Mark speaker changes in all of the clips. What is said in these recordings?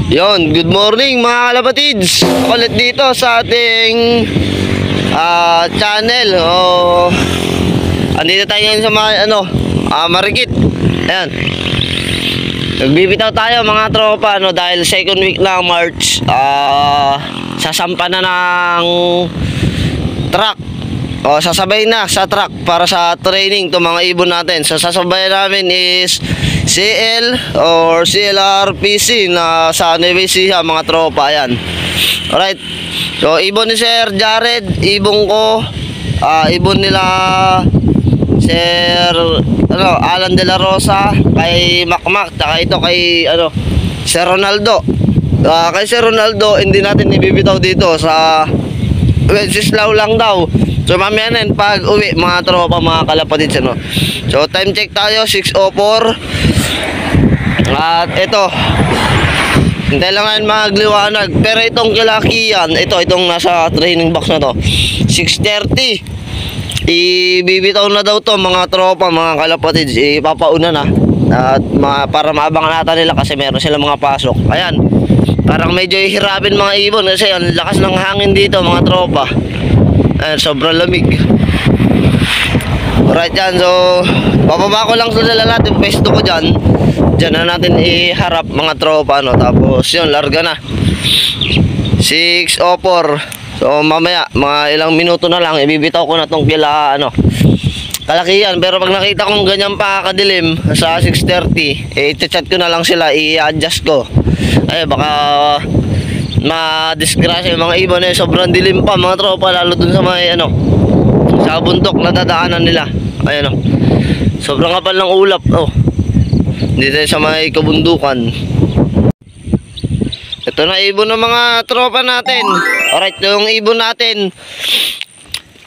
Speaker 1: Yon, good morning mga kalapatids. Ulit dito sa ating channel. Andito tayo ngayon sa mga Marikit. Ayan. Nagbibitaw tayo mga tropa dahil second week na March. Sasampa na ng truck. Sasabay na sa truck para sa training to mga ibon natin. So sasabay namin is CL or CLRPC na sa Nueva Ecija mga tropa. Ayan. Alright. So ibon ni Sir Jared, ibon ko, ibon nila Sir Alan de la Rosa, kay Makmak, taka ito kay Sir Ronaldo. Kay Sir Ronaldo hindi natin ibibitaw dito sa Wenceslao lang daw. So mamaya na pag uwi mga tropa mga kalapatids So time check tayo 6:04. At ito hintay lang natin magliwanag. Pero itong kilakiyan, itong nasa training box na to 6:30 ibibitaw na daw to mga tropa mga kalapatids. Ipapauna na at para maabangan natin nila kasi meron sila mga pasok. Ayan, parang medyo ihirapin mga ibon kasi ang lakas ng hangin dito mga tropa. Ayan, sobrang lamig. Alright yan, so bababa ko lang sa dala natin, pwesto ko dyan. Dyan na natin iharap mga tropa tapos yun, larga na 6:04. So mamaya, mga ilang minuto na lang ibibitaw ko na tong kalakihan. Pero pag nakita kong ganyan pa kadilim sa 6:30, i-chat ko na lang sila, i-adjust ko. Ay baka ma-disgrasya yung mga ibon sobrang dilim pa mga tropa, lalo dun sa may sa bundok na dadaanan nila. Ayan sobrang kapal ng ulap dito sa may kabundukan. Ito na ibon ng mga tropa natin. Alright, yung ibon natin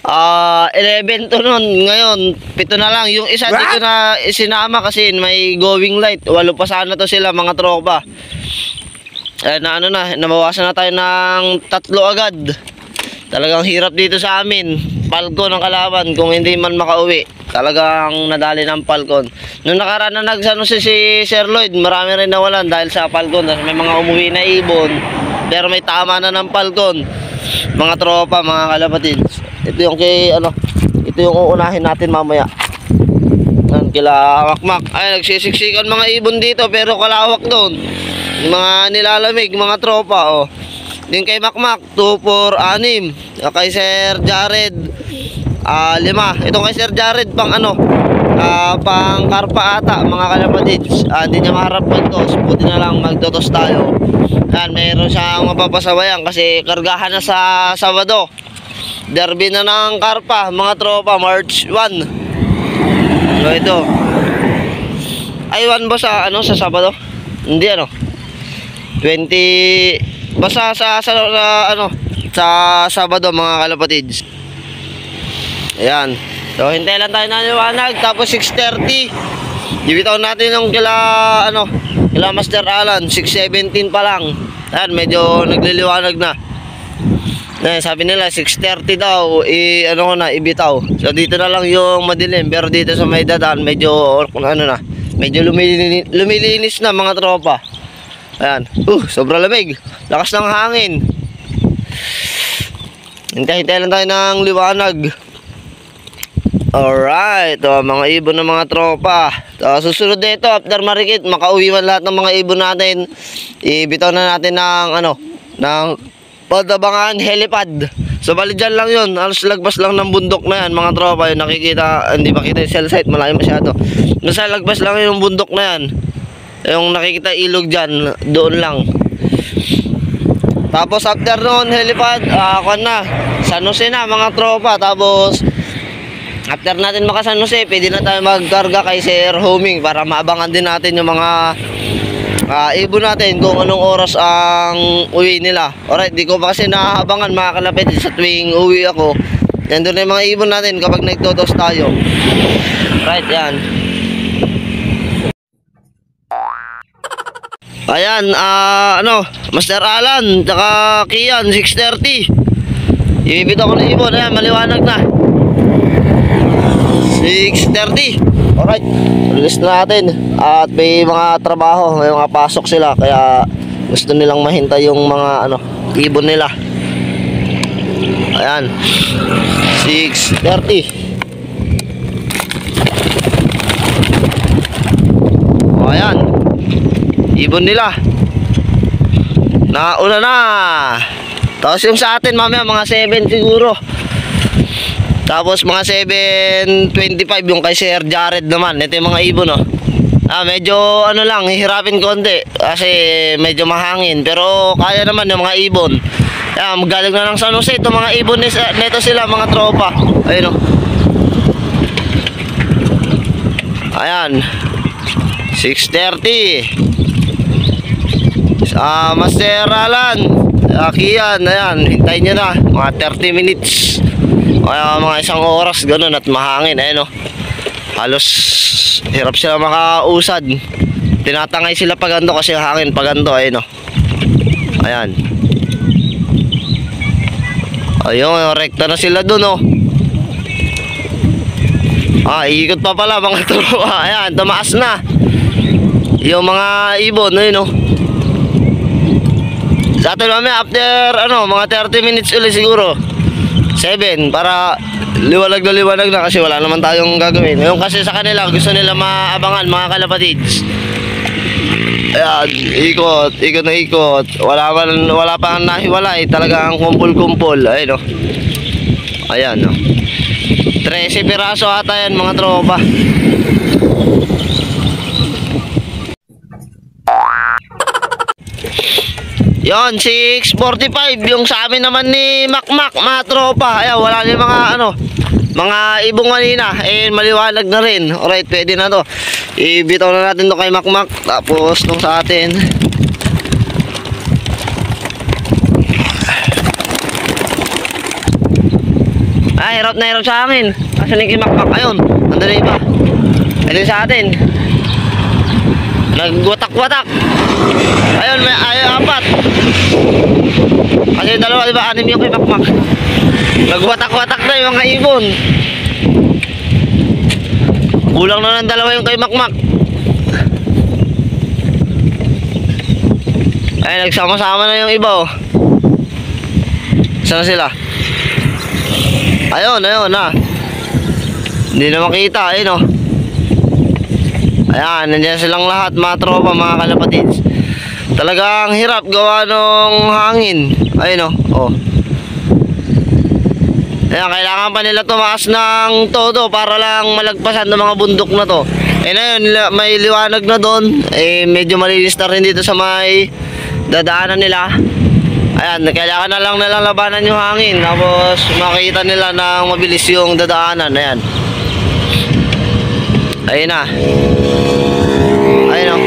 Speaker 1: 11 to nun. Ngayon 7 na lang. Yung isa dito na isinama kasi may going light. 8 pa sana to sila mga tropa. Nabawasan na tayo ng 3 agad. Talagang hirap dito sa amin. Falcon ang kalaban kung hindi man makauwi. Talagang nadali ng Falcon. Nung nakaraan na si Sir Lloyd, marami rin nawalan dahil sa Falcon. May mga umuwi na ibon, pero may tama na ng Falcon. Mga tropa, mga kalapatids. Ito yung ito yung uunahin natin mamaya. Kila Makmak. Ay, nagsisiksikan mga ibon dito pero kalawak doon. Mga nilalamig, mga tropa Din kay Makmak 2, 4, 6. Kay Sir Jared 5. Itong kay Sir Jared pang pang karpa ata mga kalapatids. Hindi niya maharap magtos, buti na lang magtotos tayo. Yan, mayroon siyang mapapasabayan kasi kargahan na sa Sabado. Derby na ng karpa mga tropa, March 1. So ito ay 1 ba sa sa Sabado? Hindi 20 basta sa Sabado mga kalapatids. Ayan. So hintay lang tayo na liwanag. Tapos 6:30 ibitaw natin yung kila Master Alan. 6:17 pa lang. Ayan, medyo nagliliwanag na. Ayan, sabi nila 6:30 daw ibitaw. So dito na lang yung madilim, pero dito sa may dadaan medyo medyo lumilinis na mga tropa. Ayan. Sobrang lamig. Lakas ng hangin. Hintay lang tayo ng liwanag. Alright, mga ibon ng mga tropa. Susunod na ito, after Marikit, makauwi man lahat ng mga ibon natin. Ibitaw na natin ng Padabangan helipad. So bali dyan lang yun, alas lagpas lang ng bundok na yan mga tropa. Yung nakikita, hindi makita yung cell site, malayo masyado. Nasa lagpas lang yung bundok na yan. Yung nakikita ilog dyan, doon lang. Tapos after noon, helipad, San Jose na mga tropa. Tapos after natin maka San Jose, pwede na tayo magkarga kay Sir Homing para maabangan din natin yung mga ibon natin kung anong oras ang uwi nila. Alright, di ko pa kasi nahabangan mga kalapit sa tuwing uwi ako. Yan doon na yung mga ibon natin kapag nagtotos tayo. Right, yan. Ayan, Master Alan, tsaka Kian, 6:30. Ibibitaw ko na ibon, ayan, maliwanag na. 6:30. Alright, release na natin. At may mga trabaho, may mga pasok sila. Kaya Gusto nilang mahintay yung mga ibon nila. Ayan. 6:30. O, ayan. Ibon nila. Nauna na. Tapos yung sa atin mamaya mga 7 siguro. Tapos mga 7:25 yung kay Sir Jared naman. Ito yung mga ibon, oh. Medyo lang, hihirapin konti kasi medyo mahangin, pero kaya naman yung mga ibon. Magaling na ng San Jose itong mga ibon neto sila, mga tropa. Ayun, oh. Ayan. 6:30. Master Alan, Kian, ayan, hintayin nyo na mga 30 minutes, mga isang oras ganun, at mahangin. Ayun, oh. Halos hirap sila makausad. Tinatangay sila pagando kasi hangin pagando. Ayun, oh. Ayan. Ayun, rekta na sila dun, oh. Ikot pa pala mga tropa. Ayan, tumaas na yung mga ibon. Ayun, oh. Sa atin mamaya after mga 30 minutes ulit siguro 7 para liwanag na kasi wala naman tayong gagawin. Yung kasi sa kanila gusto nila maabangan mga kalapatids. Ayan, ikot na ikot. Wala pa ang nahiwalay. Talagang kumpul-kumpul. Ayun, oh. Ayan, oh. 13 piraso ata yan mga tropa. Yon, 6:45 yung sa amin naman ni Makmak, mga tropa. Ayan, wala din mga ibong kanina. Maliwanag na rin. Alright, pwede na to. Ibitaw na natin to kay Makmak. Tapos nung sa atin. Hirap na hirap sa amin. Kasi ni Makmak, ayun, nandun na iba. Ito sa atin. Nagwatak-watak. Ayun, may apat. Kasi dalawa, diba? 6 yung kay Makmak. Nagwatak-watak na yung mga ibon. Kulang na ng 2 yung kay Makmak. Ay, nagsama-sama na yung iba, oh. Saan sila? Ayun, na. Hindi na makita, ayun, oh. Ayan, nandiyan silang lahat, mga tropa, mga kalapatids. Talagang hirap gawa nung hangin. Ayun, oh. Ayan, kailangan pa nila tumaas ng todo para lang malagpasan ng mga bundok na to. Ayun, may liwanag na doon. Medyo malinis na rin dito sa may dadaanan nila. Ayan, kailangan na lang nilang labanan yung hangin. Tapos makita nila na mabilis yung dadaanan. Ayan. Ayun na. Ayun, oh.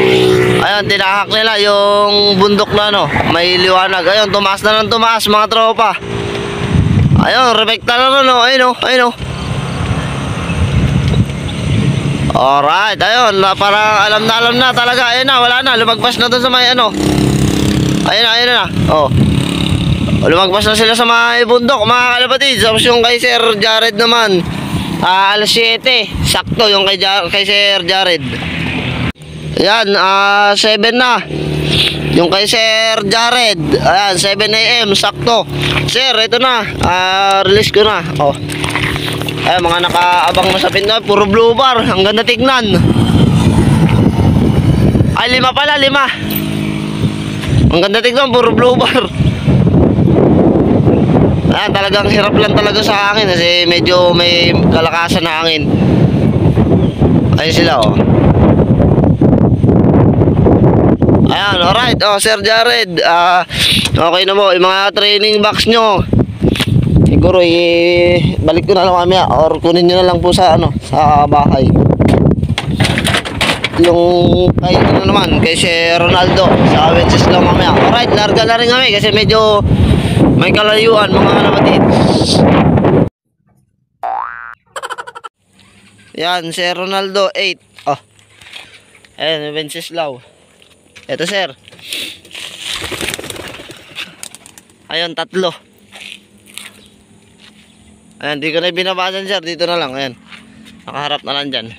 Speaker 1: Ayun, tinahak nila yung bundok na may liwanag. Ayun, tumaas na ng tumaas mga tropa. Ayun, reflecta na rin, oh. Ayun, oh. Alright, ayun, parang alam na talaga. Ayun na, wala na, lumagpas na doon sa may ayun na, oh. Lumagpas na sila sa may bundok, mga kalapatids. Tapos yung kay Sir Jared naman, alas 7, sakto yung kay Sir Jared. Ayan, 7 na yung kay Sir Jared. Ayan, 7 AM, sakto. Sir, ito na, release ko na. Oh. Ayan, mga nakaabang na sa Pinoy, puro blue bar. Ang ganda tignan. Ay, 5 pala, 5. Ang ganda tignan, puro blue bar. Ayan, talagang hirap lang talaga sa hangin kasi medyo may kalakasan na hangin. Ayun sila, oh. Ayan, alright. Oh, Sir Jared, okay na mo. Yung mga training box nyo, siguro balik ko na lang mamaya or kunin nyo na lang po sa sa bahay. Yung kay naman, kay Sir Ronaldo, sa Wenceslao mamaya. Alright, larga na rin kami kasi medyo may kalayuan, mga kalapatids. Yan, Sir Ronaldo 8. Oh. Ayan, Wenceslao. Ito, sir. Ayun, 3. Ayan, di ko na binabasan, sir. Dito na lang, ayan. Nakaharap na lang dyan.